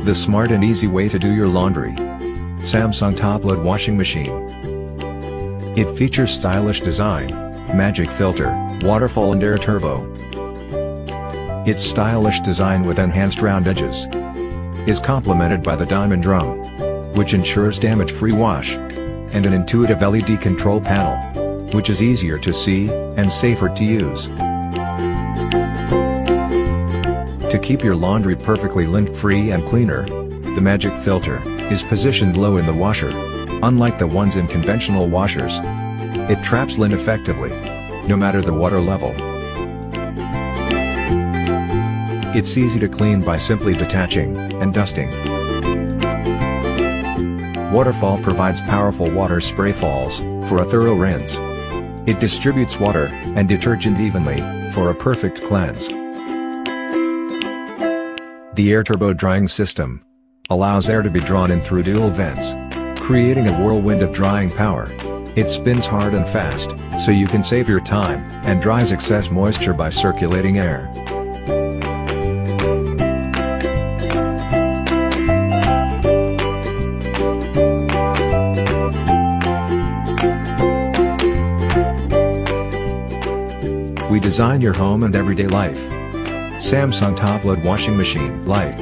The smart and easy way to do your laundry. Samsung top-load washing machine. It features stylish design, magic filter, waterfall and air turbo. Its stylish design with enhanced round edges is complemented by the diamond drum, which ensures damage-free wash, and an intuitive LED control panel, which is easier to see and safer to use. To keep your laundry perfectly lint-free and cleaner, the magic filter is positioned low in the washer. Unlike the ones in conventional washers, it traps lint effectively, no matter the water level. It's easy to clean by simply detaching and dusting. Waterfall provides powerful water spray falls for a thorough rinse. It distributes water and detergent evenly for a perfect cleanse. The air turbo drying system allows air to be drawn in through dual vents, creating a whirlwind of drying power. It spins hard and fast, so you can save your time, and dries excess moisture by circulating air. We design your home and everyday life. Samsung top-load washing machine, Life.